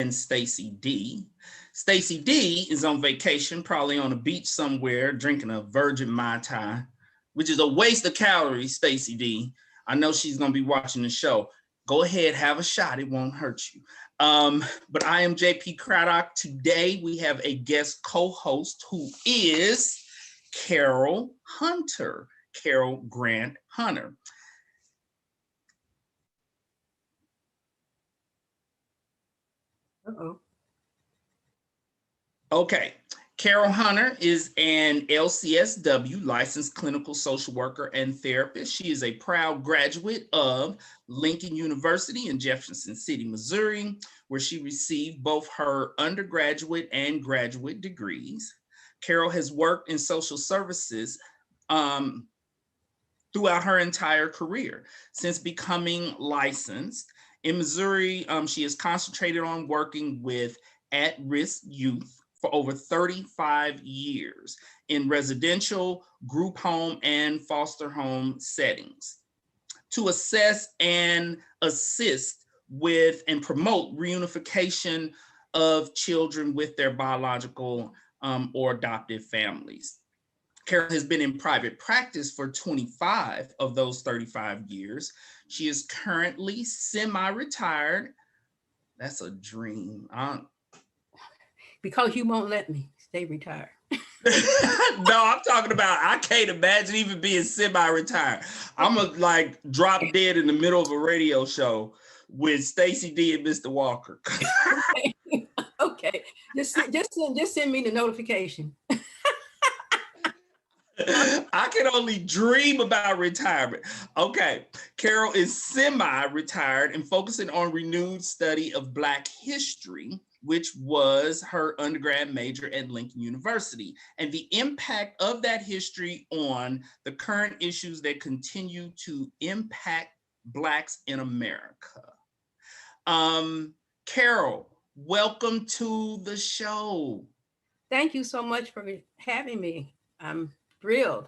and Stacy D. Stacy D is on vacation, probably on a beach somewhere, drinking a virgin Mai Tai, which is a waste of calories, Stacy D. I know she's gonna be watching the show. Go ahead, have a shot, it won't hurt you. But I am JP Craddock. Today we have a guest co-host who is Carol Hunter, Carol Grant Hunter. Uh-oh. Okay, Carol Hunter is an LCSW, licensed clinical social worker and therapist. She is a proud graduate of Lincoln University in Jefferson City, Missouri, where she received both her undergraduate and graduate degrees. Carol has worked in social services throughout her entire career. Since becoming licensed in Missouri, she has concentrated on working with at-risk youth for over 35 years in residential, group home, and foster home settings to assess and assist with and promote reunification of children with their biological or adoptive families. Carol has been in private practice for 25 of those 35 years. She is currently semi-retired. That's a dream. Because you won't let me stay retired. No, I'm talking about, I can't imagine even being semi-retired. I'm gonna like drop dead in the middle of a radio show with Stacy D and Mr. Walker. Okay. Just send me the notification. I can only dream about retirement. Okay, Carol is semi-retired and focusing on renewed study of Black history, which was her undergrad major at Lincoln University, and the impact of that history on the current issues that continue to impact Blacks in America. Carol, welcome to the show. Thank you so much for having me. I'm thrilled.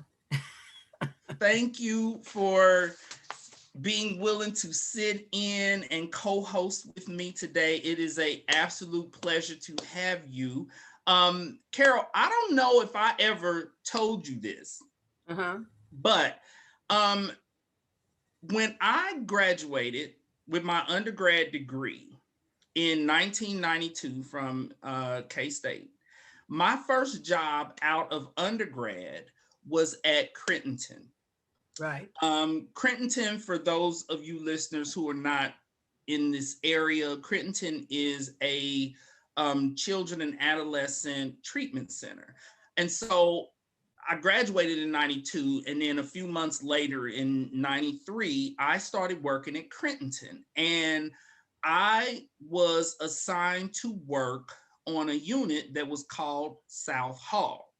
Thank you for being willing to sit in and co-host with me today. It is an absolute pleasure to have you. Carol, I don't know if I ever told you this, but when I graduated with my undergrad degree in 1992 from K-State, my first job out of undergrad was at Crittenton. Right. Crittenton, for those of you listeners who are not in this area, Crittenton is a children and adolescent treatment center. And so I graduated in 92, and then a few months later in 93, I started working at Crittenton. And I was assigned to work on a unit that was called South Hall.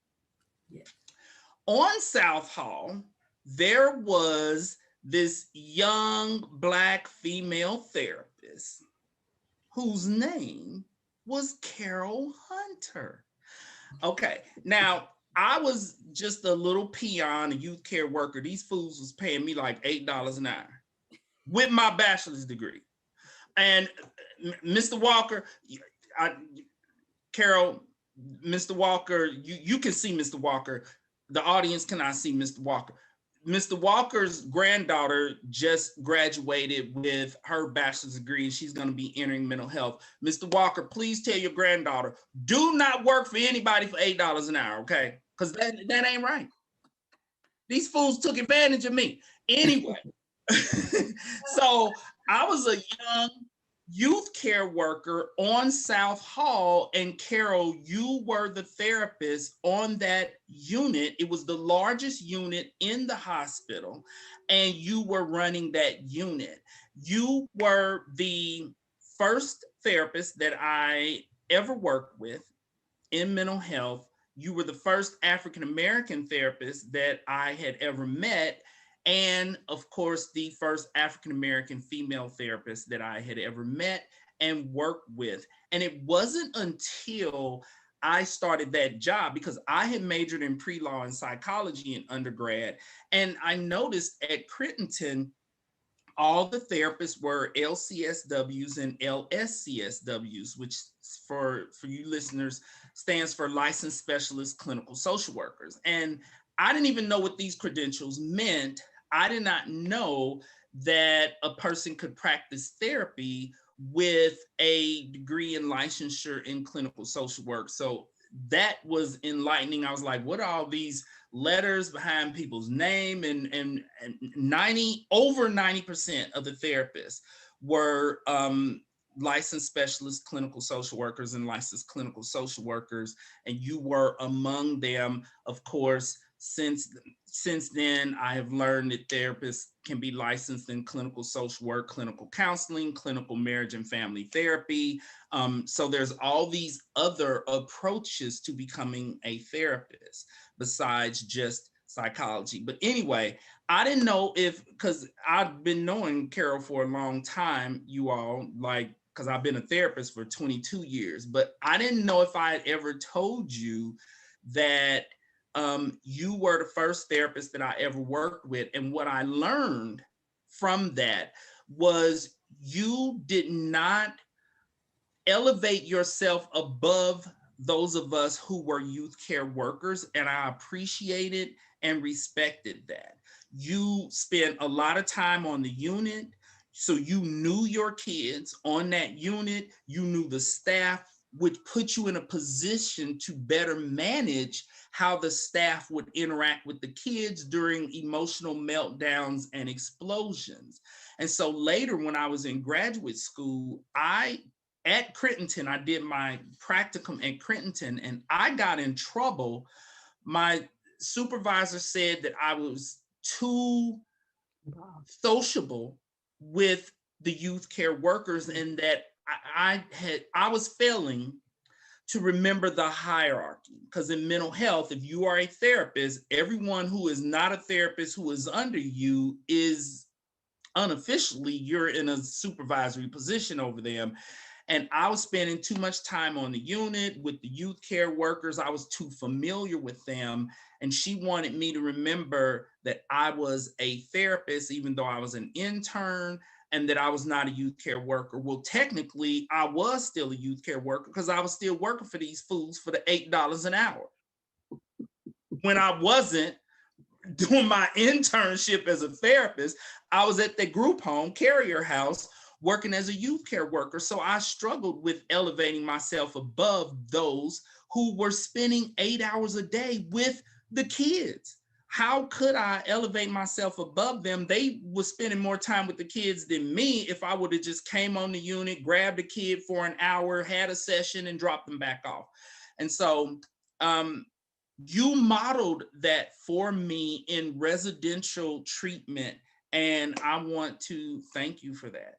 Yeah. On South Hall, there was this young Black female therapist whose name was Carol Hunter. Okay, now I was just a little peon, a youth care worker. These fools was paying me like $8 an hour with my bachelor's degree. And Mr. Walker, Carol, Mr. Walker, you can see Mr. Walker. The audience cannot see Mr. Walker. Mr. Walker's granddaughter just graduated with her bachelor's degree, and she's going to be entering mental health. Mr. Walker, please tell your granddaughter, do not work for anybody for $8 an hour, okay? Because that ain't right. These fools took advantage of me. Anyway, so I was a young youth care worker on South Hall, and Carol, you were the therapist on that unit. It was the largest unit in the hospital, and you were running that unit. You were the first therapist that I ever worked with in mental health. You were the first African-American therapist that I had ever met. And of course, the first African-American female therapist that I had ever met and worked with. And it wasn't until I started that job, because I had majored in pre-law and psychology in undergrad. And I noticed at Crittenton, all the therapists were LCSWs and LSCSWs, which for you listeners stands for licensed specialist clinical social workers. And I didn't even know what these credentials meant. I did not know that a person could practice therapy with a degree in licensure in clinical social work. So that was enlightening. I was like, what are all these letters behind people's name? And 90% of the therapists were licensed specialist clinical social workers and licensed clinical social workers, and you were among them. Of course, since then, I have learned that therapists can be licensed in clinical social work, clinical counseling, clinical marriage and family therapy. So there's all these other approaches to becoming a therapist besides just psychology. But anyway, I didn't know because I've been knowing Carol for a long time, you all, like, because I've been a therapist for 22 years, but I didn't know if I had ever told you that you were the first therapist that I ever worked with. And what I learned from that was you did not elevate yourself above those of us who were youth care workers. And I appreciated and respected that. You spent a lot of time on the unit. So you knew your kids on that unit, you knew the staff, which put you in a position to better manage how the staff would interact with the kids during emotional meltdowns and explosions. And so later, when I was in graduate school, at Crittenton, I did my practicum at Crittenton, and I got in trouble. My supervisor said that I was too sociable with the youth care workers, and that I was failing to remember the hierarchy. Because in mental health, if you are a therapist, everyone who is not a therapist who is under you is unofficially, you're in a supervisory position over them. And I was spending too much time on the unit with the youth care workers. I was too familiar with them. And she wanted me to remember that I was a therapist, even though I was an intern, and that I was not a youth care worker. Well, technically, I was still a youth care worker because I was still working for these fools for the $8 an hour. When I wasn't doing my internship as a therapist, I was at the group home, Carrier House, working as a youth care worker. So I struggled with elevating myself above those who were spending 8 hours a day with the kids. How could I elevate myself above them? They were spending more time with the kids than me. If I would have just came on the unit, grabbed a kid for an hour, had a session, and dropped them back off. And so you modeled that for me in residential treatment, and I want to thank you for that.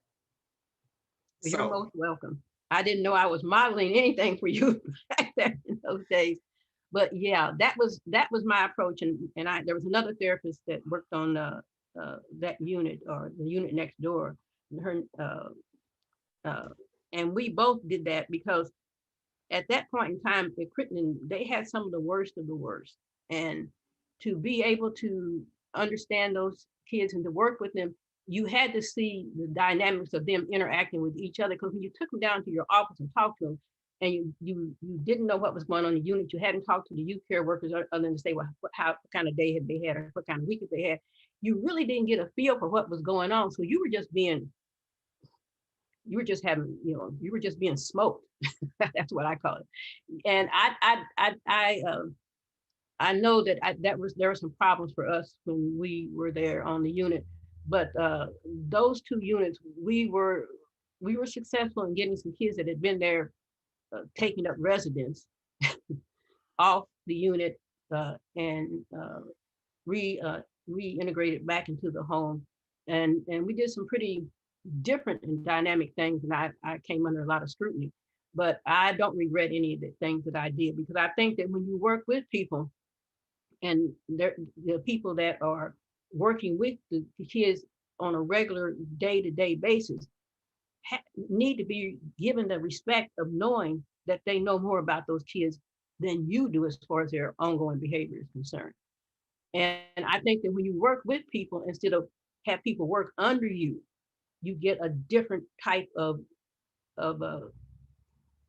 You're most welcome. I didn't know I was modeling anything for you back there in those days. But yeah, that was my approach. And there was another therapist that worked on that unit, or the unit next door. And we both did that because at that point in time at Crittenden, they had some of the worst of the worst. And to be able to understand those kids and to work with them, you had to see the dynamics of them interacting with each other. Because when you took them down to your office and talked to them, and you didn't know what was going on in the unit, you hadn't talked to the youth care workers other than to say, well, what kind of day had they had, or what kind of week had they had. You really didn't get a feel for what was going on. So you were just being smoked. That's what I call it. And I know that there were some problems for us when we were there on the unit, but those two units, we were successful in getting some kids that had been there taking up residence off the unit and reintegrated back into the home. And we did some pretty different and dynamic things, and I came under a lot of scrutiny. But I don't regret any of the things that I did, because I think that when you work with people, and the people that are working with the kids on a regular day-to-day basis need to be given the respect of knowing that they know more about those kids than you do as far as their ongoing behavior is concerned. And I think that when you work with people, instead of have people work under you, you get a different type of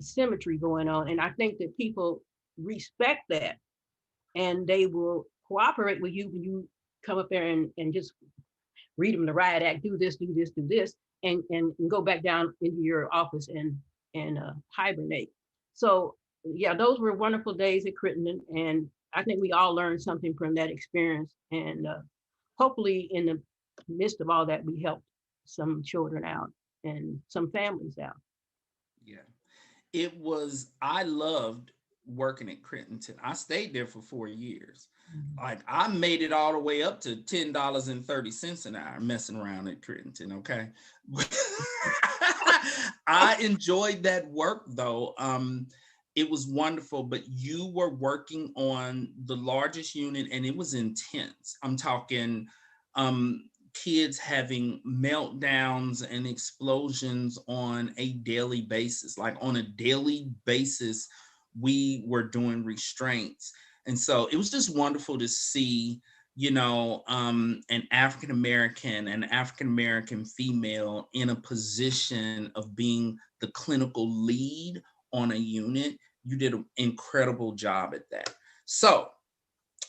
symmetry going on. And I think that people respect that, and they will cooperate with you when you come up there and just read them the riot act, do this, do this, do this, and go back down into your office and hibernate. So yeah, those were wonderful days at Crittenden, and I think we all learned something from that experience. And hopefully, in the midst of all that, we helped some children out and some families out. Yeah. I loved working at Crittenton. I stayed there for 4 years. Like I made it all the way up to $10.30 an hour messing around at Crittenton. Okay. I enjoyed that work though. It was wonderful, but you were working on the largest unit and it was intense. I'm talking kids having meltdowns and explosions on a daily basis. Like on a daily basis, we were doing restraints. And so it was just wonderful to see, an African-American female in a position of being the clinical lead on a unit. You did an incredible job at that. So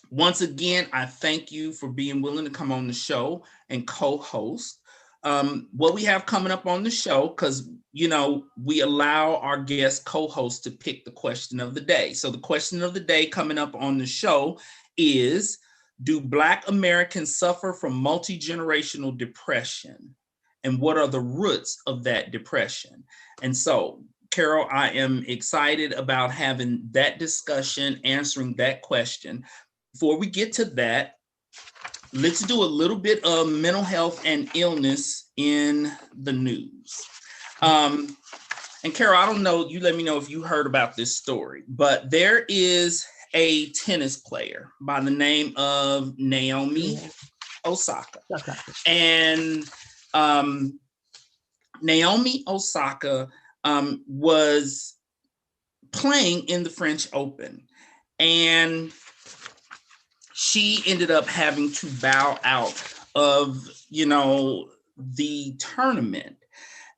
once again, I thank you for being willing to come on the show and co-host. What we have coming up on the show, because, we allow our guest co-host to pick the question of the day. So the question of the day coming up on the show is, do Black Americans suffer from multi-generational depression? And what are the roots of that depression? And so, Carol, I am excited about having that discussion, answering that question. Before we get to that, let's do a little bit of mental health and illness in the news. And Carol, I don't know, you let me know if you heard about this story, but there is a tennis player by the name of Naomi Osaka. And Naomi Osaka was playing in the French Open, and she ended up having to bow out of, the tournament.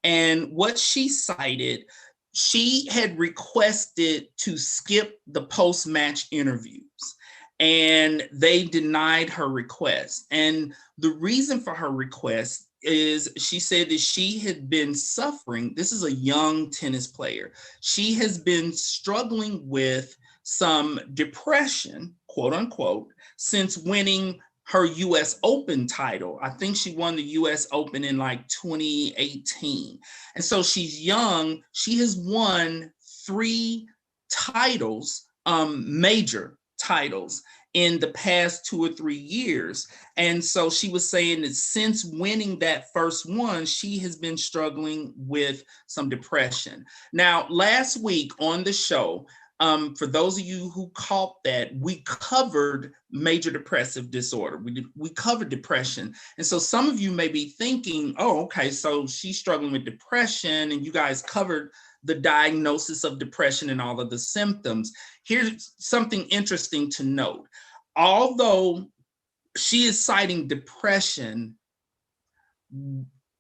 And what she cited, she had requested to skip the post-match interviews, and they denied her request. And the reason for her request is she said that she had been suffering. This is a young tennis player. She has been struggling with some depression, quote unquote, since winning her US Open title. I think she won the US Open in like 2018. And so she's young. She has won 3 titles, major titles, in the past 2 or 3 years. And so she was saying that since winning that first one, she has been struggling with some depression. Now, last week on the show, for those of you who caught that, we covered major depressive disorder. We covered depression. And so some of you may be thinking, oh, okay, so she's struggling with depression, and you guys covered the diagnosis of depression and all of the symptoms. Here's something interesting to note. Although she is citing depression,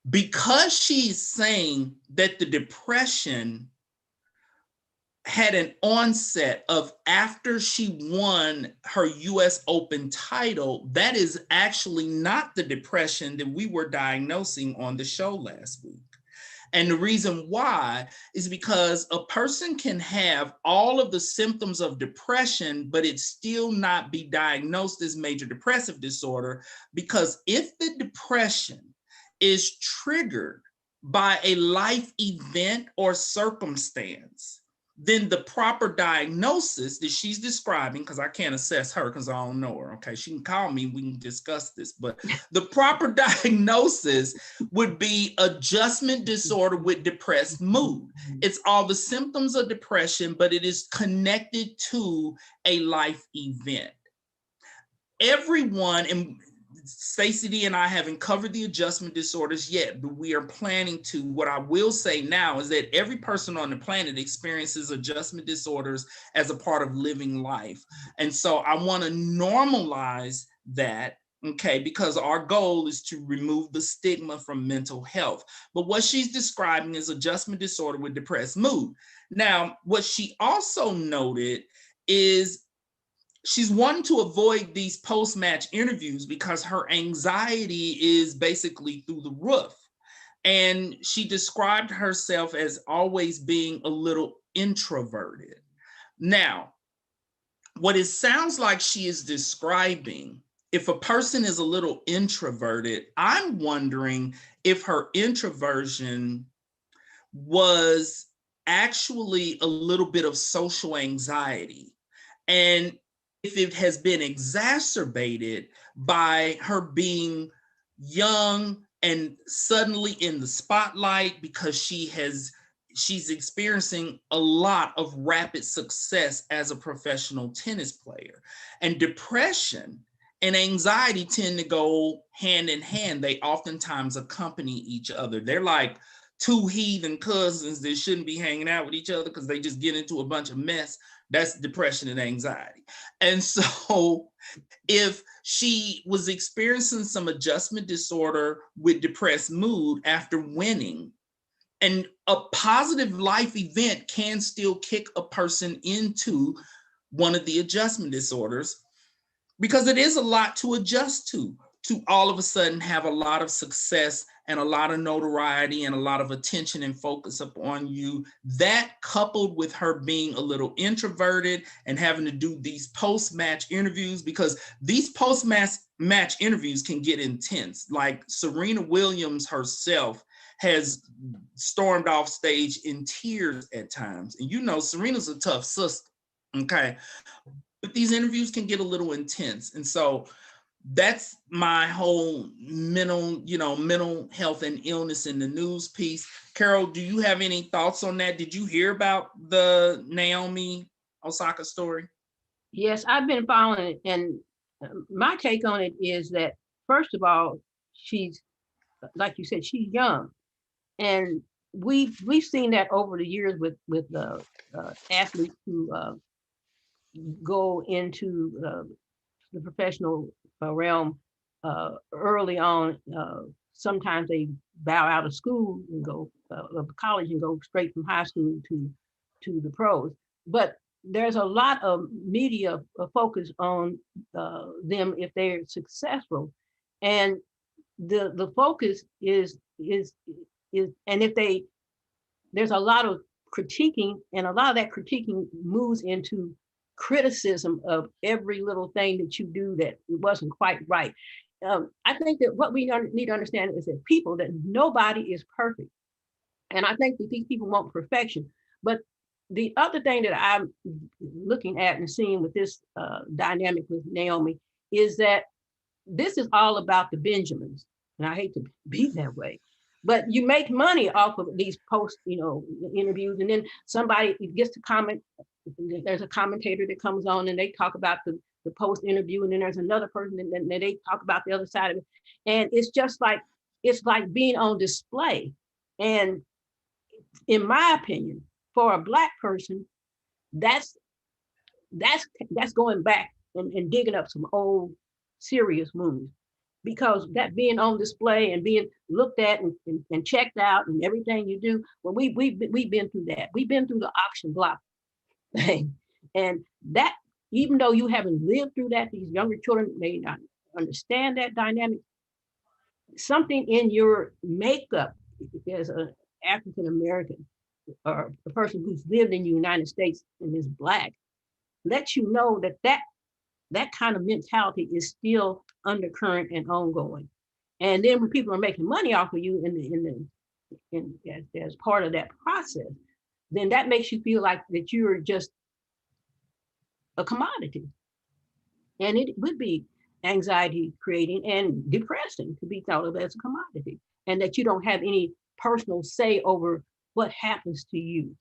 because she's saying that the depression had an onset of after she won her US Open title, that is actually not the depression that we were diagnosing on the show last week. And the reason why is because a person can have all of the symptoms of depression, but it still not be diagnosed as major depressive disorder, because if the depression is triggered by a life event or circumstance, then the proper diagnosis that she's describing, because I can't assess her because I don't know her, okay? She can call me, we can discuss this, but the proper diagnosis would be adjustment disorder with depressed mood. It's all the symptoms of depression, but it is connected to a life event. Everyone, and Stacy D and I haven't covered the adjustment disorders yet, but we are planning to. What I will say now is that every person on the planet experiences adjustment disorders as a part of living life. And so I want to normalize that Okay, because our goal is to remove the stigma from mental health. But what she's describing is adjustment disorder with depressed mood. Now, what she also noted is she's wanting to avoid these post-match interviews because her anxiety is basically through the roof. And she described herself as always being a little introverted. Now, what it sounds like she is describing, if a person is a little introverted, I'm wondering if her introversion was actually a little bit of social anxiety. And if it has been exacerbated by her being young and suddenly in the spotlight because she's experiencing a lot of rapid success as a professional tennis player. And depression and anxiety tend to go hand in hand. They oftentimes accompany each other. They're like two heathen cousins that shouldn't be hanging out with each other because they just get into a bunch of mess. That's depression and anxiety. And so if she was experiencing some adjustment disorder with depressed mood after winning, and a positive life event can still kick a person into one of the adjustment disorders, because it is a lot to adjust to all of a sudden have a lot of success and a lot of notoriety and a lot of attention and focus upon you. That coupled with her being a little introverted and having to do these post-match interviews, because these post-match interviews can get intense. Like Serena Williams herself has stormed off stage in tears at times. And you know, Serena's a tough sister, okay? But these interviews can get a little intense. And so that's my whole mental health and illness in the news piece. Carol, do you have any thoughts on that? Did you hear about the Naomi Osaka story? Yes, I've been following it, and my take on it is that, first of all, she's, like you said, she's young, and we've seen that over the years with athletes who go into the professional realm early on. Sometimes they bow out of school and go of college and go straight from high school to the pros. But there's a lot of media focus on them if they're successful, and the focus is and if they, there's a lot of critiquing, and a lot of that critiquing moves into criticism of every little thing that you do that wasn't quite right. I think that what we need to understand is that nobody is perfect. And I think that these people want perfection. But the other thing that I'm looking at and seeing with this dynamic with Naomi is that this is all about the Benjamins. And I hate to be that way, but you make money off of these post, interviews, and then somebody gets to comment. There's a commentator that comes on and they talk about the post interview, and then there's another person and they talk about the other side of it. And it's like being on display. And in my opinion, for a Black person, that's going back and digging up some old serious wounds, because that being on display and being looked at and checked out and everything you do, well, we've been through that. We've been through the auction block thing. And that, even though you haven't lived through that, these younger children may not understand that dynamic. Something in your makeup as an African American or a person who's lived in the United States and is Black lets you know that kind of mentality is still undercurrent and ongoing. And then when people are making money off of you as part of that process, then that makes you feel like that you're just a commodity. And it would be anxiety creating and depressing to be thought of as a commodity, and that you don't have any personal say over what happens to you.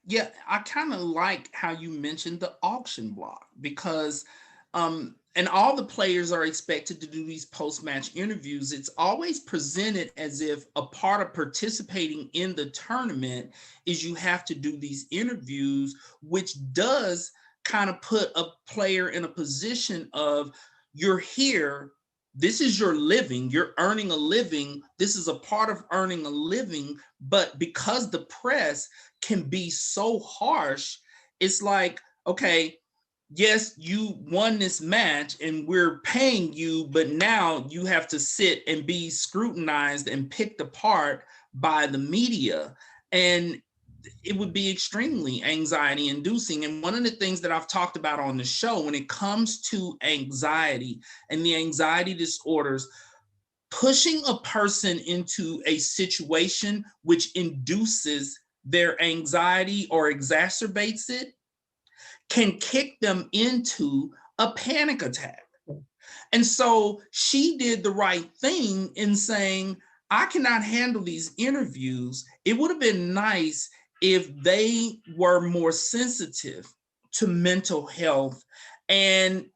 Yeah, I kind of like how you mentioned the auction block, because and all the players are expected to do these post-match interviews. It's always presented as if a part of participating in the tournament is you have to do these interviews, which does kind of put a player in a position of you're here. This is your living. You're earning a living. This is a part of earning a living. But because the press can be so harsh, it's like, okay, yes, you won this match and we're paying you, but now you have to sit and be scrutinized and picked apart by the media. And it would be extremely anxiety inducing. And one of the things that I've talked about on the show when it comes to anxiety and the anxiety disorders, pushing a person into a situation which induces their anxiety or exacerbates it can kick them into a panic attack. And so she did the right thing in saying, I cannot handle these interviews. It would have been nice if they were more sensitive to mental health. And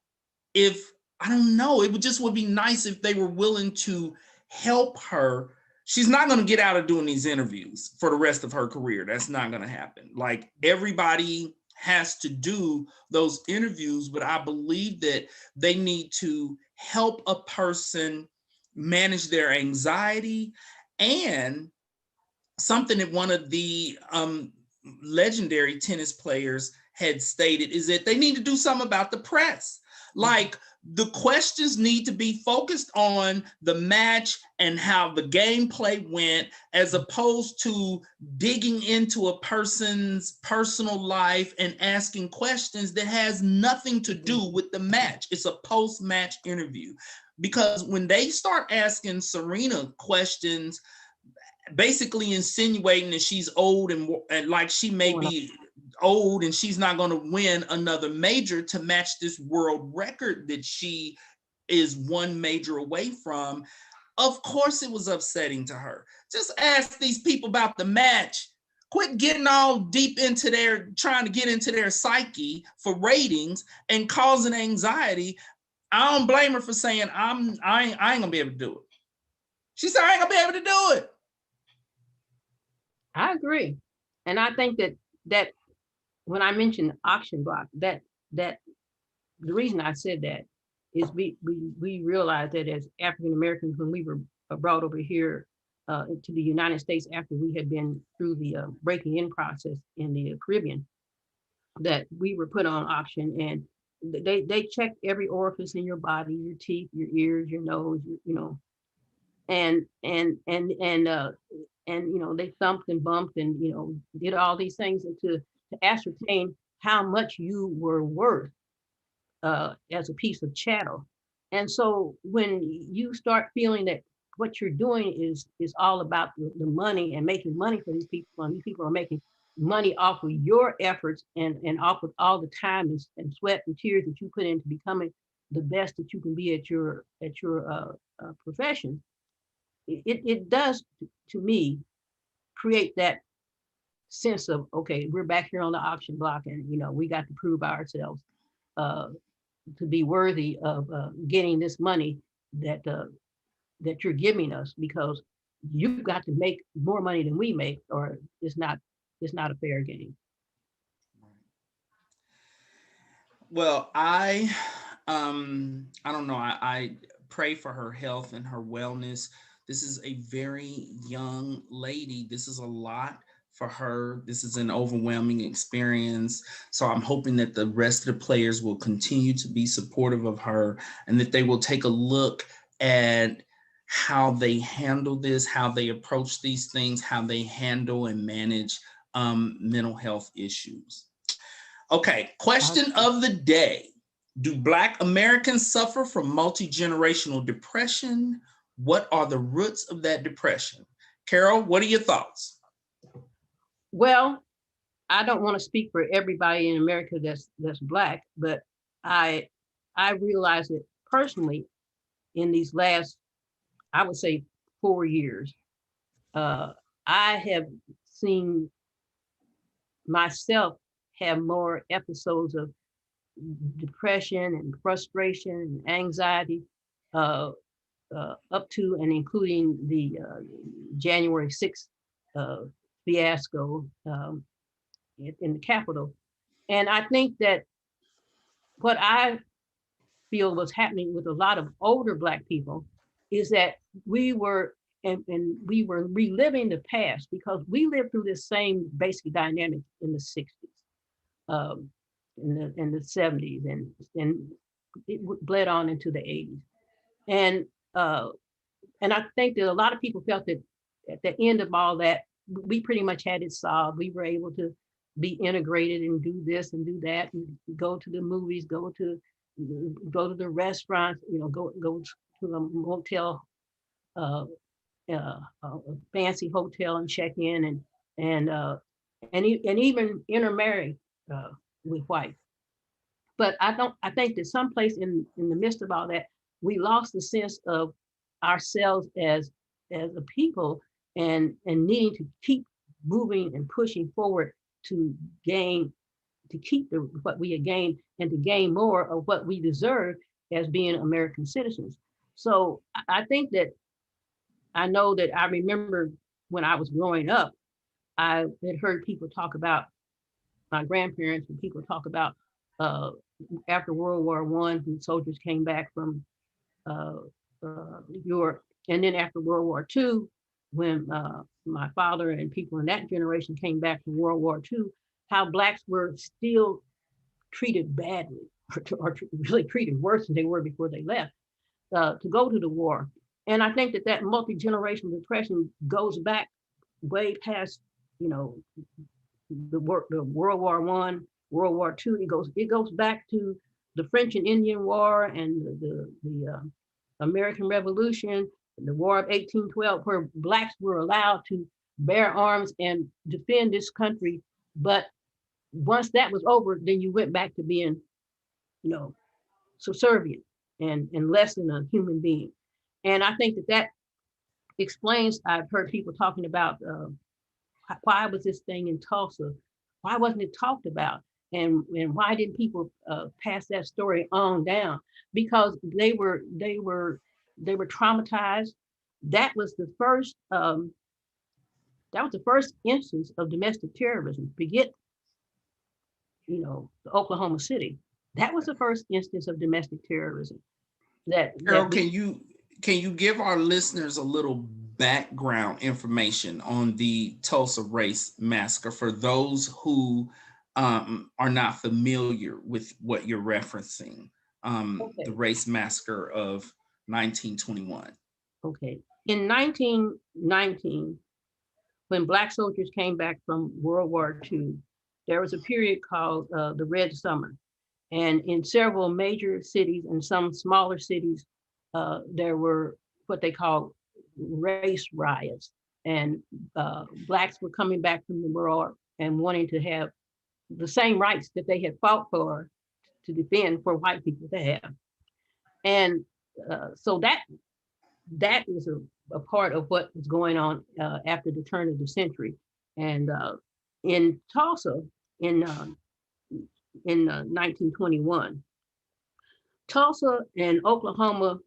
if, I don't know, it would be nice if they were willing to help her. She's not going to get out of doing these interviews for the rest of her career. That's not going to happen. Like, everybody has to do those interviews, but I believe that they need to help a person manage their anxiety. And something that one of the legendary tennis players had stated is that they need to do something about the press. Like, the questions need to be focused on the match and how the gameplay went, as opposed to digging into a person's personal life and asking questions that has nothing to do with the match. It's a post-match interview. Because when they start asking Serena questions, basically insinuating that she's old and like she may be old and she's not going to win another major to match this world record that she is one major away from. Of course it was upsetting to her. Just ask these people about the match. Quit getting all deep into trying to get into their psyche for ratings and causing anxiety. I don't blame her for saying, I ain't gonna be able to do it. She said, I ain't gonna be able to do it. I agree. And I think that when I mentioned auction block, that the reason I said that is we realized that as African Americans, when we were brought over here to the United States after we had been through the breaking in process in the Caribbean, that we were put on auction, and they checked every orifice in your body, your teeth, your ears, your nose, and they thumped and bumped and did all these things to ascertain how much you were worth as a piece of chattel. And so when you start feeling that what you're doing is all about the money and making money for these people, and these people are making money off of your efforts and off of all the time and sweat and tears that you put into becoming the best that you can be at your profession, it does, to me, create that sense of, okay, we're back here on the auction block, and we got to prove ourselves to be worthy of getting this money that you're giving us, because you've got to make more money than we make, or it's not a fair game. Well, I don't know. I pray for her health and her wellness. This is a very young lady. This is a lot for her. This is an overwhelming experience. So I'm hoping that the rest of the players will continue to be supportive of her, and that they will take a look at how they handle this, how they approach these things, how they handle and manage mental health issues. Okay, question of the day. Do Black Americans suffer from multi-generational depression? What are the roots of that depression? Carol, what are your thoughts? Well, I don't want to speak for everybody in America that's Black, but I realize it personally in these last, I would say, 4 years. I have seen myself have more episodes of depression and frustration and anxiety up to and including the January 6th fiasco in the Capitol. And I think that what I feel was happening with a lot of older Black people is that we were and we were reliving the past because we lived through this same basic dynamic in the 60s, in the 70s, and it bled on into the 80s. And I think that a lot of people felt that at the end of all that, we pretty much had it solved. We were able to be integrated and do this and do that, and go to the movies, go to the restaurants, go to a motel, a fancy hotel and check in and even intermarry with white. But I think that someplace in the midst of all that, we lost the sense of ourselves as a people and needing to keep moving and pushing forward to keep what we had gained and to gain more of what we deserve as being American citizens. So I think that I know that I remember when I was growing up, I had heard people talk about my grandparents and people talk about after World War I, when soldiers came back from Europe, and then after World War II, when my father and people in that generation came back from World War II, how Blacks were still treated badly, or really treated worse than they were before they left to go to the war. And I think that multi-generational depression goes back way past, the World War I, World War II. It goes back to the French and Indian War and the American Revolution, the War of 1812, where Blacks were allowed to bear arms and defend this country. But once that was over, then you went back to being, subservient and less than a human being. And I think that explains, I've heard people talking about why was this thing in Tulsa? Why wasn't it talked about? And why didn't people pass that story on down? Because they were traumatized. That was the first instance of domestic terrorism. Forget, Oklahoma City. That was the first instance of domestic terrorism. Carol, can you give our listeners a little background information on the Tulsa Race Massacre for those who are not familiar with what you're referencing, Okay. the Race Massacre of 1921? Okay. In 1919, when Black soldiers came back from World War II, there was a period called the Red Summer. And in several major cities and some smaller cities, there were what they call race riots. And Blacks were coming back from the war and wanting to have the same rights that they had fought for to defend for white people to have. And so that is a part of what was going on after the turn of the century. And in Tulsa, in 1921, Tulsa and Oklahoma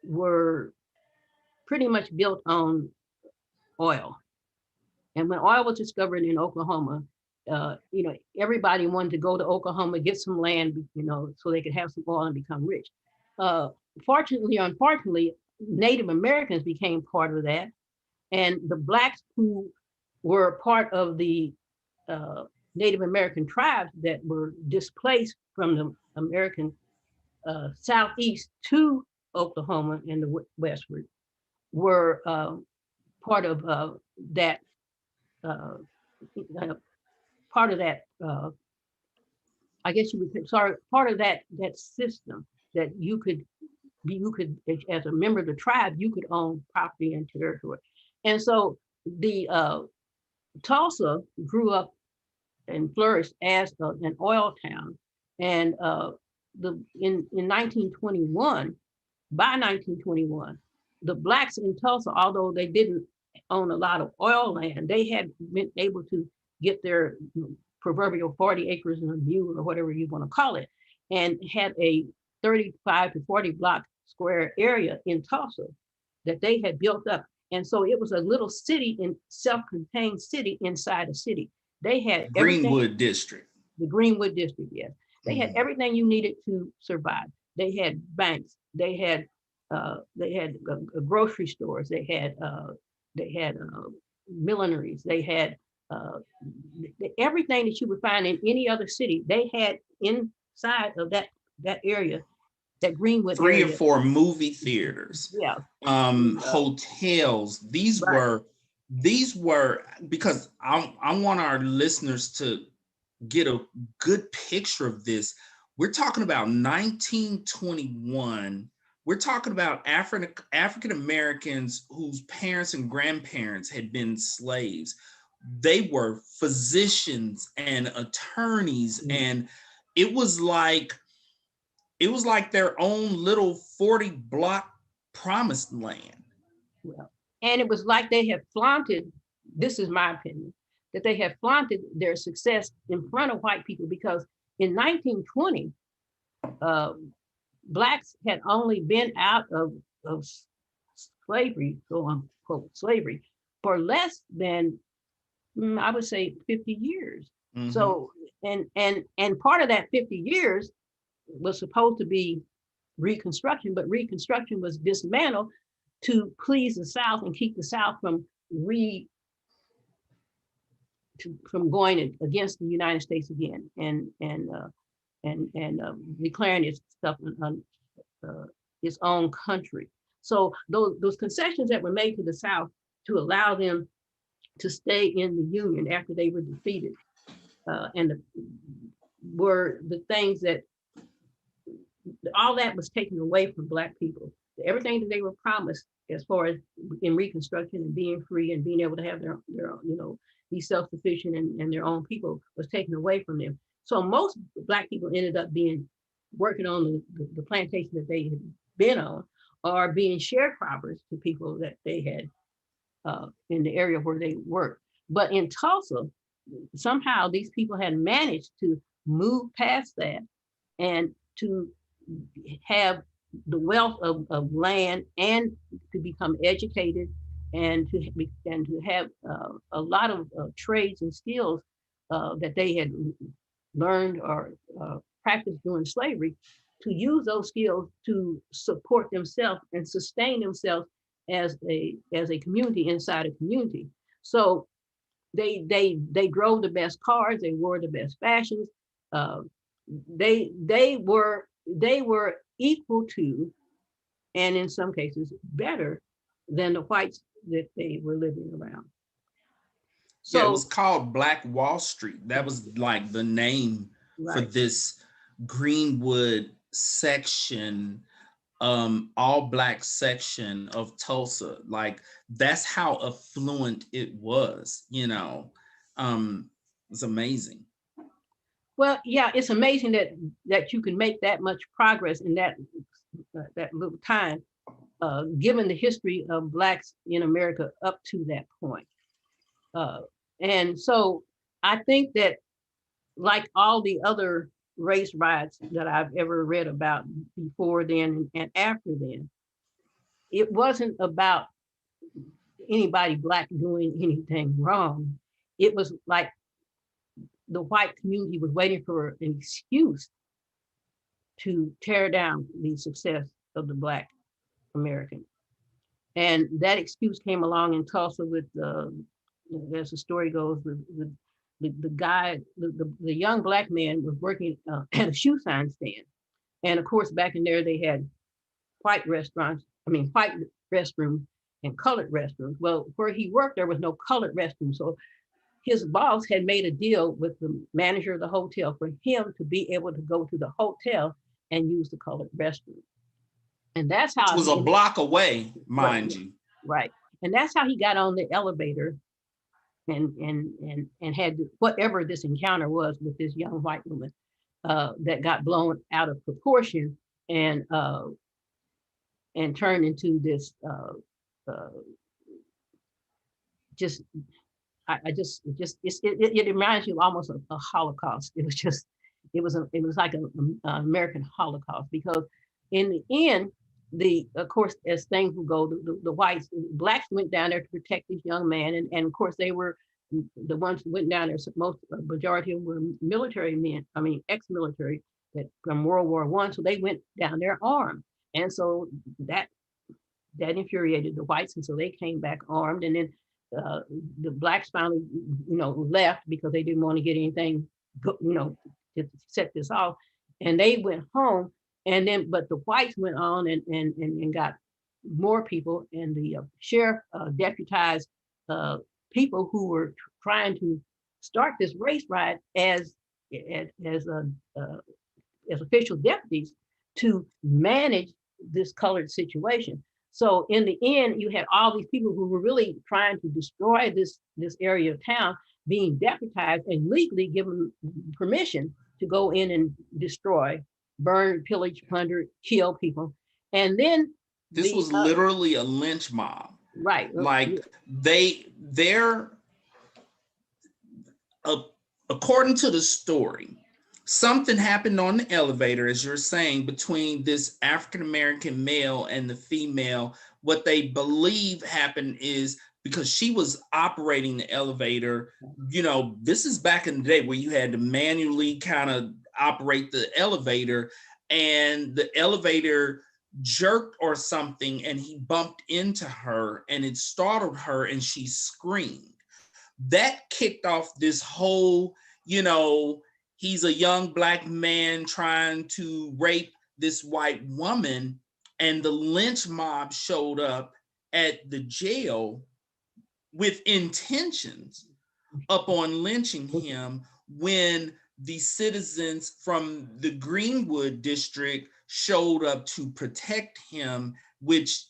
were pretty much built on oil. And when oil was discovered in Oklahoma, everybody wanted to go to Oklahoma, get some land, so they could have some oil and become rich. Fortunately or unfortunately, Native Americans became part of that. And the Blacks who were part of the Native American tribes that were displaced from the American southeast to Oklahoma and the westward were part of that. Part of that. I guess you would say, sorry, part of that system that you could, as a member of the tribe, you could own property and territory. And so the Tulsa grew and flourished as an oil town. And in 1921, by 1921, the Blacks in Tulsa, although they didn't own a lot of oil land, they had been able to get their proverbial 40 acres and a mule, or whatever you want to call it, and had a 35 to 40 block square area in Tulsa that they had built up. And so it was a little city, self-contained city inside a city. They had Greenwood District. The Greenwood District, yes. They had everything you needed to survive. they had banks, they had grocery stores, they had millineries, they had everything that you would find in any other city. They had inside of that area, that Greenwood Three or area. four movie theaters, Yeah. hotels. Right. These were because I want our listeners to get a good picture of this. We're talking about 1921. We're talking about African Americans whose parents and grandparents had been slaves. They were physicians and attorneys, and it was like their own little 40 block promised land. Well, and it was like they had flaunted, this is my opinion, that they had flaunted their success in front of white people, because in 1920, Blacks had only been out of slavery, quote unquote slavery, for less than, I would say, 50 years. Mm-hmm. So, and part of that 50 years was supposed to be Reconstruction, but Reconstruction was dismantled to please the South and keep the South from going against the United States again, and declaring its own country. So those concessions that were made to the South to allow them to stay in the Union after they were defeated, were the things that all that was taken away from Black people. Everything that they were promised as far as in Reconstruction and being free and being able to have their be self-sufficient and their own people was taken away from them. So most Black people ended up working on the plantation that they had been on, or being sharecroppers to people that they had in the area where they worked. But in Tulsa, somehow these people had managed to move past that and to have the wealth of land and to become educated and to have a lot of trades and skills that they had learned or practiced during slavery, to use those skills to support themselves and sustain themselves as a community inside a community. So they drove the best cars, they wore the best fashions. They were equal to, and in some cases better than, the whites that they were living around. So yeah, it was called Black Wall Street. That was like the name for this Greenwood section, all Black section of Tulsa. Like, that's how affluent it was, it's amazing. Well, yeah, it's amazing that you can make that much progress in that little time, given the history of Blacks in America up to that point. And so I think that, like all the other race riots that I've ever read about before then and after then, it wasn't about anybody Black doing anything wrong. It was like the white community was waiting for an excuse to tear down the success of the Black American. And that excuse came along in Tulsa with, as the story goes, the guy, the young Black man was working at a shoe sign stand. And of course, back in there, they had white restrooms and colored restrooms. Well, where he worked, there was no colored restroom. So his boss had made a deal with the manager of the hotel for him to be able to go to the hotel and use the colored restroom. And that's how it was a block away, mind you. Right. And that's how he got on the elevator and had whatever this encounter was with this young white woman that got blown out of proportion and turned into this it reminds you almost of a Holocaust. It was like an American Holocaust, because in the end, of course, as things would go, the whites, Blacks went down there to protect this young man, and of course they were the ones who went down there. Majority of them were military men, ex-military, from World War I. So they went down there armed. And so that infuriated the whites. And so they came back armed. And then the blacks finally, left because they didn't want to get anything, to set this off. And they went home. And then, but the whites went on and got more people. And the sheriff deputized people who were trying to start this race riot as official deputies to manage this colored situation. So in the end, you had all these people who were really trying to destroy this area of town being deputized and legally given permission to go in and destroy, burn, pillage, plunder, kill people. And then this was literally a lynch mob. Right. Like they're according to the story, something happened on the elevator, as you're saying, between this African-American male and the female. What they believe happened is because she was operating the elevator, this is back in the day where you had to manually kind of operate the elevator, and the elevator jerked or something, and he bumped into her and it startled her and she screamed. That kicked off this whole, he's a young black man trying to rape this white woman, and the lynch mob showed up at the jail with intentions upon lynching him when the citizens from the Greenwood district showed up to protect him, which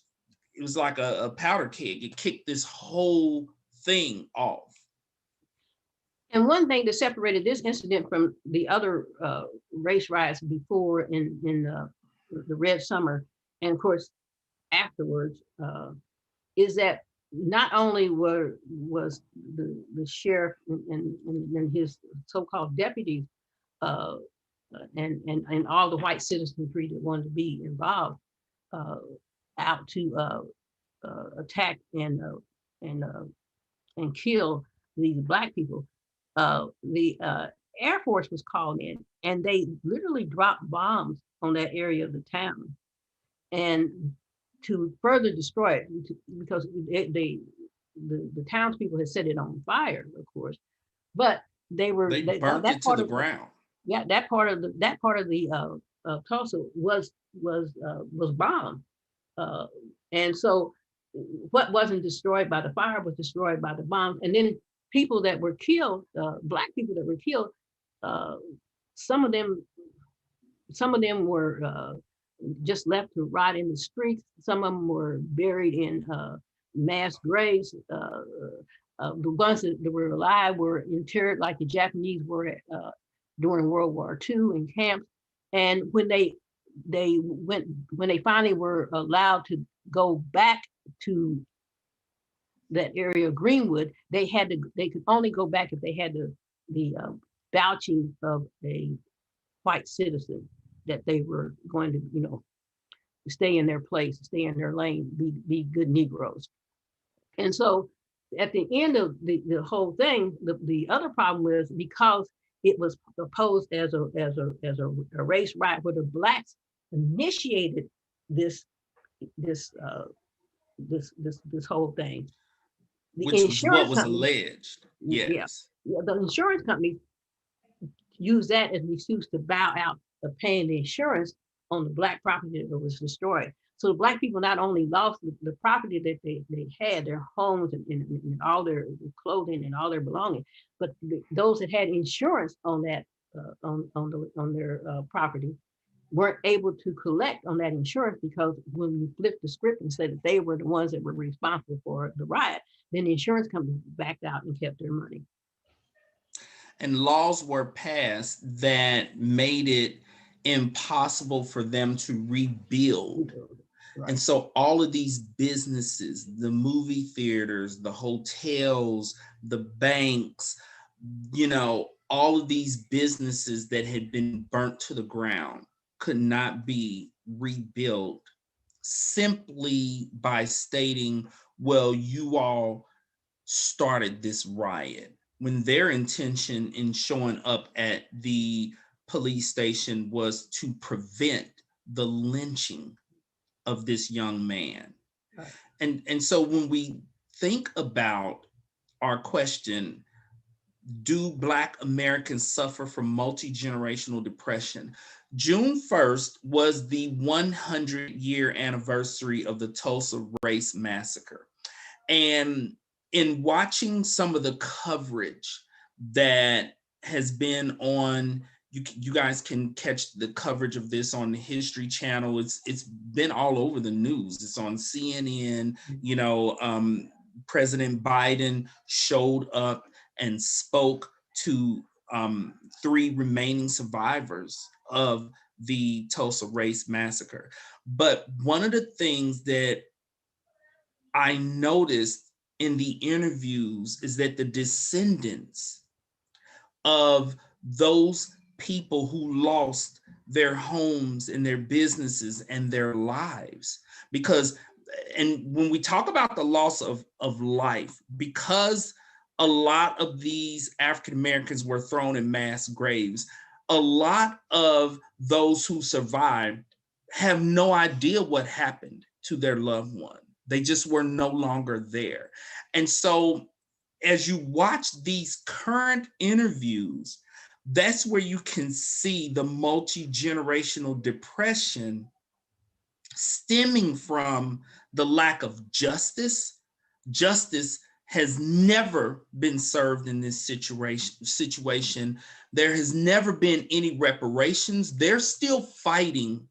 it was like a powder keg. It kicked this whole thing off. And one thing that separated this incident from the other race riots before in the Red Summer, and of course afterwards, is that not only was the sheriff and his so-called deputies and all the white citizenry that wanted to be involved out to attack and kill these black people. The Air Force was called in, and they literally dropped bombs on that area of the town, and to further destroy it, because the townspeople had set it on fire, of course, but they burnt it to the ground. Yeah, that part of the Tulsa was bombed, and so what wasn't destroyed by the fire was destroyed by the bombs. And then people that were killed, black people that were killed, some of them were just left to rot in the streets. Some of them were buried in mass graves. The ones that were alive were interred like the Japanese were during World War II in camps. And when they finally were allowed to go back to that area of Greenwood, they could only go back if they had the vouching of a white citizen that they were going to, stay in their place, stay in their lane, be good Negroes. And so at the end of the whole thing, the other problem was because it was proposed as a race riot where the blacks initiated this whole thing. Which was what was alleged. Yes. Yeah, the insurance company used that as an excuse to bow out of paying the insurance on the black property that was destroyed. So the black people not only lost the property that they had, their homes and all their clothing and all their belongings, but those that had insurance on that on their property weren't able to collect on that insurance, because when you flipped the script and said that they were the ones that were responsible for the riot, then the insurance company backed out and kept their money. And laws were passed that made it impossible for them to rebuild. Right. And so all of these businesses, the movie theaters, the hotels, the banks, all of these businesses that had been burnt to the ground could not be rebuilt simply by stating, well, you all started this riot, when their intention in showing up at the police station was to prevent the lynching of this young man. Right. And so when we think about our question, do Black Americans suffer from multi-generational depression? June 1st was the 100-year anniversary of the Tulsa Race Massacre. And in watching some of the coverage that has been on, you guys can catch the coverage of this on the History Channel. It's been all over the news. It's on CNN. President Biden showed up and spoke to 3 remaining survivors of the Tulsa Race Massacre. But one of the things that I noticed in the interviews is that the descendants of those people who lost their homes and their businesses and their lives, and when we talk about the loss of life, because a lot of these African Americans were thrown in mass graves, a lot of those who survived have no idea what happened to their loved one. They just were no longer there. And so as you watch these current interviews, that's where you can see the multi-generational depression stemming from the lack of justice. Justice has never been served in this situation. There has never been any reparations. They're still fighting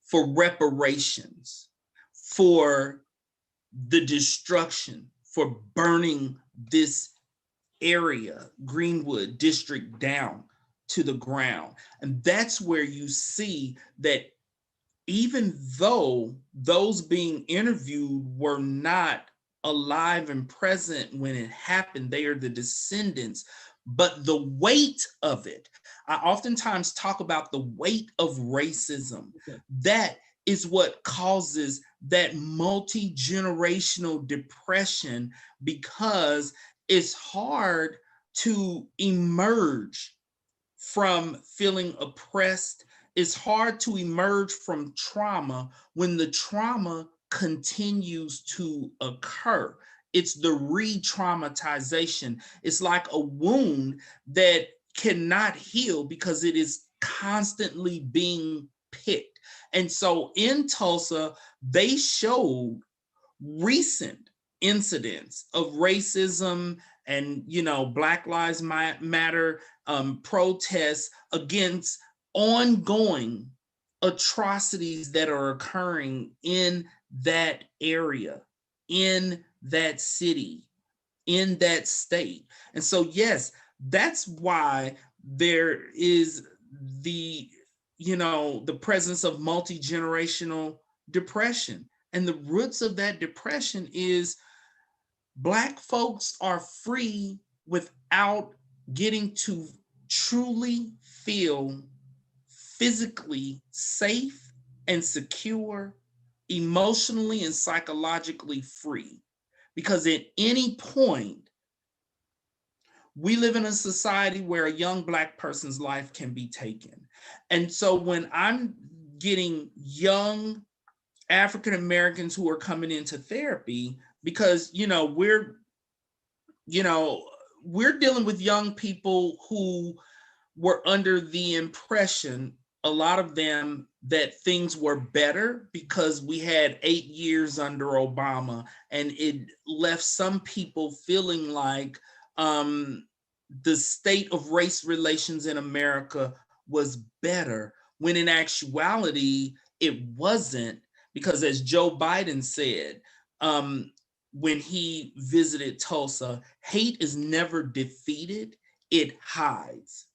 for reparations, for the destruction, for burning this area, Greenwood district, down to the ground. And that's where you see that even though those being interviewed were not alive and present when it happened, they are the descendants, but the weight of it, I oftentimes talk about the weight of racism. Okay. That is what causes that multi-generational depression, because it's hard to emerge from feeling oppressed. It's hard to emerge from trauma when the trauma continues to occur. It's the re-traumatization. It's like a wound that cannot heal because it is constantly being picked. And so in Tulsa, they showed recent incidents of racism and, Black Lives Matter protests against ongoing atrocities that are occurring in that area, in that city, in that state. And so, yes, that's why there is the presence of multi-generational depression. And the roots of that depression is Black folks are free without getting to truly feel physically safe and secure, emotionally and psychologically free. Because at any point, we live in a society where a young Black person's life can be taken. And so when I'm getting young African Americans who are coming into therapy, because, we're dealing with young people who were under the impression, a lot of them, that things were better because we had 8 years under Obama, and it left some people feeling like the state of race relations in America was better, when in actuality, it wasn't. Because as Joe Biden said, when he visited Tulsa, hate is never defeated, it hides.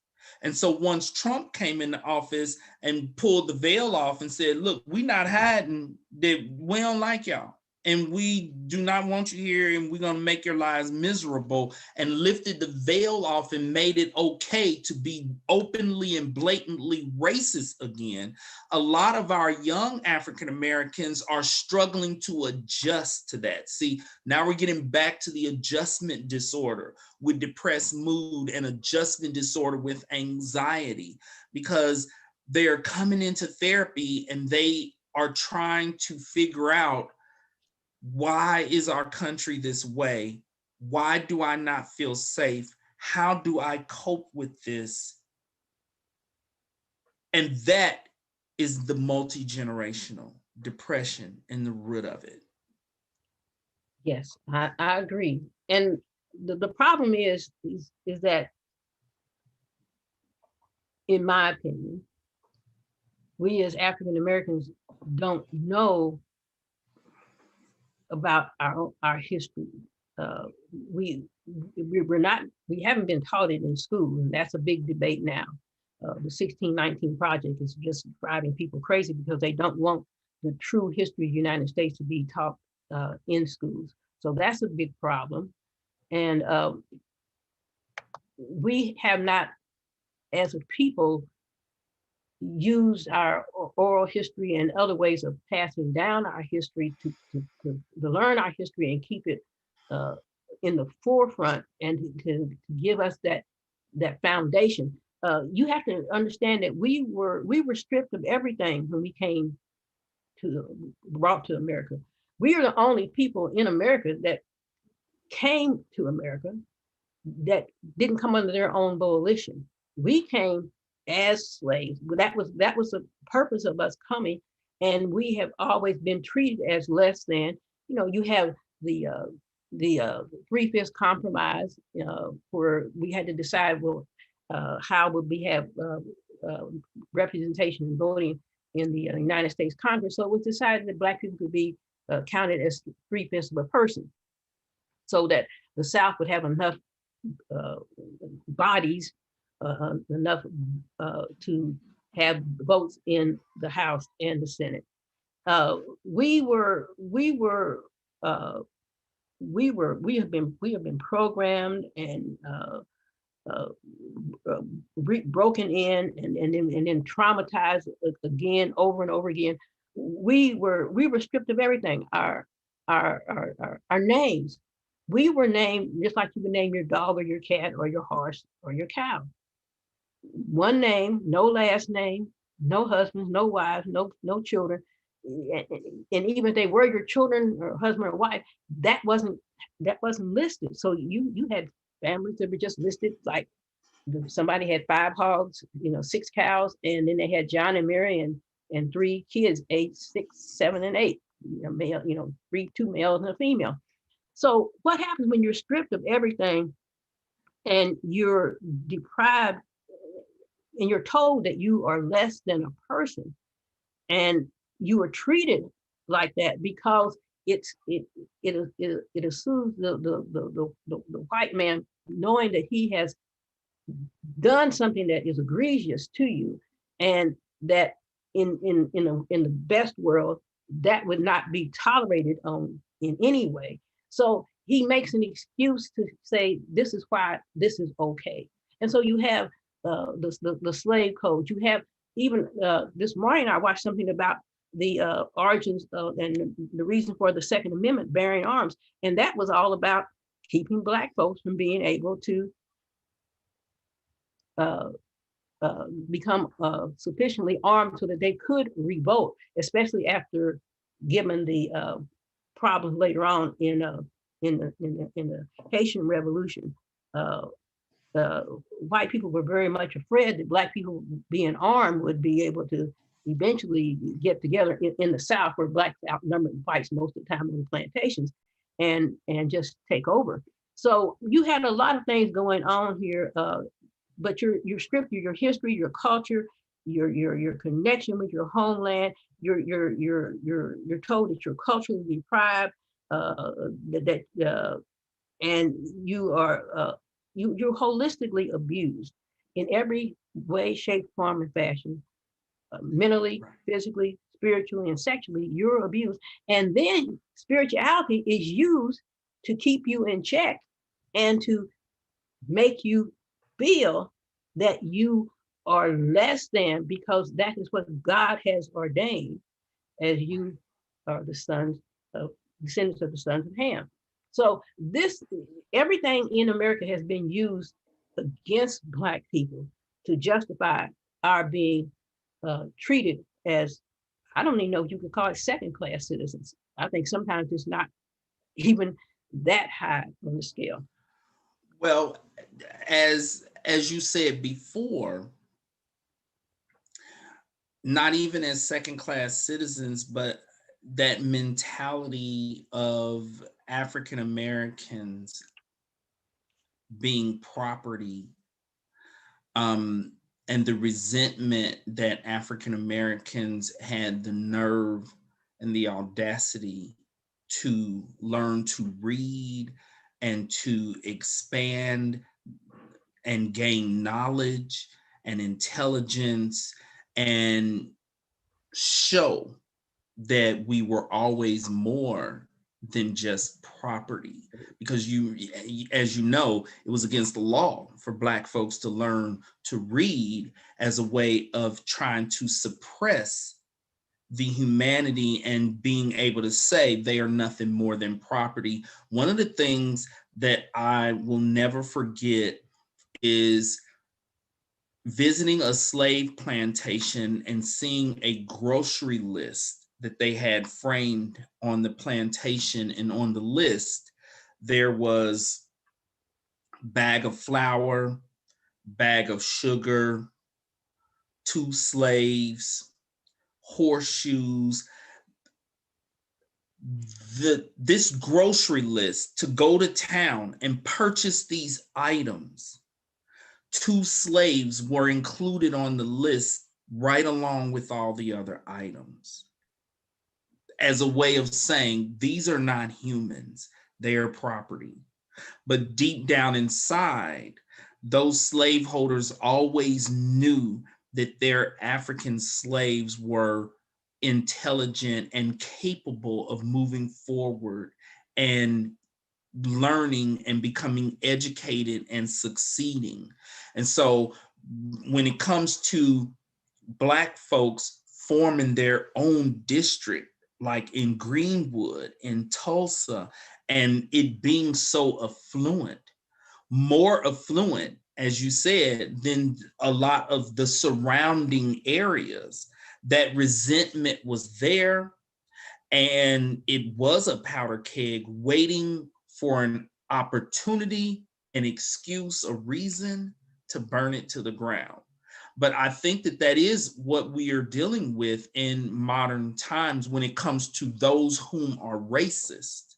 And so once Trump came into office and pulled the veil off and said, look, we're not hiding that we don't like y'all. and we do not want you here, and we're going to make your lives miserable, and lifted the veil off and made it okay to be openly and blatantly racist again. A lot of our young African Americans are struggling to adjust to that. See, now we're getting back to the adjustment disorder with depressed mood and adjustment disorder with anxiety, because they're coming into therapy and they are trying to figure out, why is our country this way? Why do I not feel safe? How do I cope with this? And that is the multi-generational depression and the root of it. Yes, I agree. And the problem is that, in my opinion, we as African Americans don't know about our history. Uh, we we haven't been taught it in school, and that's a big debate now. The 1619 Project is just driving people crazy because they don't want the true history of the United States to be taught in schools. So that's a big problem. And we have not, as a people, used our oral history and other ways of passing down our history to learn our history and keep it in the forefront, and to give us that foundation. You have to understand that we were stripped of everything when we came brought to America. We are the only people in America that came to America that didn't come under their own volition. We came as slaves. That was the purpose of us coming, and we have always been treated as less than. You know, you have the 3/5 compromise, where we had to decide, well, how would we have representation and voting in the United States Congress. So it was decided that Black people could be counted as 3/5 of a person, so that the South would have enough bodies, enough to have votes in the House and the Senate. We have been programmed and broken in, and then traumatized again over and over again. We were stripped of everything. Our names. We were named just like you would name your dog or your cat or your horse or your cow. One name, no last name, no husbands, no wives, no children. And even if they were your children or husband or wife, that wasn't listed. So you had families that were just listed, like somebody had 5 hogs, 6 cows, and then they had John and Mary and 3 kids, 8, 6, 7, and 8. Male, 2 males and a female. So what happens when you're stripped of everything and you're deprived and you're told that you are less than a person, and you are treated like that because it assumes the white man, knowing that he has done something that is egregious to you, and that in the best world that would not be tolerated in any way. So he makes an excuse to say this is why this is okay. And so you have the slave code. You have even this morning I watched something about the origins and the reason for the Second Amendment, bearing arms, and that was all about keeping Black folks from being able to become sufficiently armed so that they could revolt, especially after given the problems later on in the Haitian Revolution. White people were very much afraid that Black people being armed would be able to eventually get together in the South, where Blacks outnumbered whites most of the time in the plantations, and just take over. So you had a lot of things going on here, but you're stripped of your history, your culture, your connection with your homeland. You're told that you're culturally deprived, and you're holistically abused in every way, shape, form, and fashion, mentally, physically, spiritually and sexually, you're abused. And then spirituality is used to keep you in check and to make you feel that you are less than, because that is what God has ordained, as you are the sons of descendants of the sons of Ham. So this, everything in America has been used against Black people to justify our being treated as, I don't even know if you could call it second class citizens. I think sometimes it's not even that high on the scale. Well, as you said before, not even as second class citizens, but that mentality of African Americans being property, and the resentment that African Americans had the nerve and the audacity to learn to read and to expand and gain knowledge and intelligence and show that we were always more than just property, because as you know, it was against the law for Black folks to learn to read as a way of trying to suppress the humanity and being able to say they are nothing more than property. One of the things that I will never forget is visiting a slave plantation and seeing a grocery list that they had framed on the plantation, and on the list there was bag of flour, bag of sugar, 2 slaves, horseshoes. This grocery list to go to town and purchase these items, 2 slaves were included on the list right along with all the other items, as a way of saying these are not humans, they are property. But deep down inside, those slaveholders always knew that their African slaves were intelligent and capable of moving forward and learning and becoming educated and succeeding. And so when it comes to Black folks forming their own district, like in Greenwood, in Tulsa, and it being so affluent, more affluent, as you said, than a lot of the surrounding areas, that resentment was there. And it was a powder keg waiting for an opportunity, an excuse, a reason to burn it to the ground. But I think that that is what we are dealing with in modern times when it comes to those whom are racist,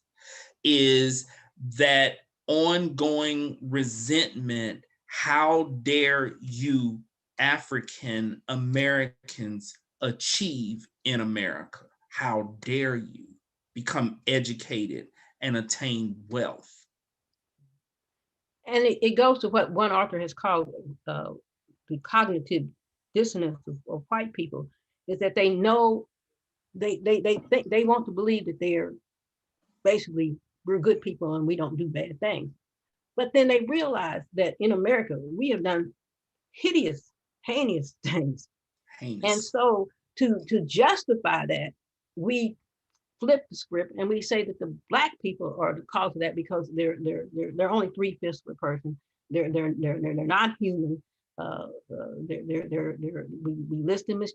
is that ongoing resentment. How dare you African Americans achieve in America? How dare you become educated and attain wealth? And it goes to what one author has called the cognitive dissonance of white people, is that they know they think they want to believe that they're basically, we're good people and we don't do bad things. But then they realize that in America, we have done hideous, heinous things. Heinous. And so to justify that, we flip the script and we say that the Black people are the cause of that because they're only 3/5 of a person. They're not human. We list them as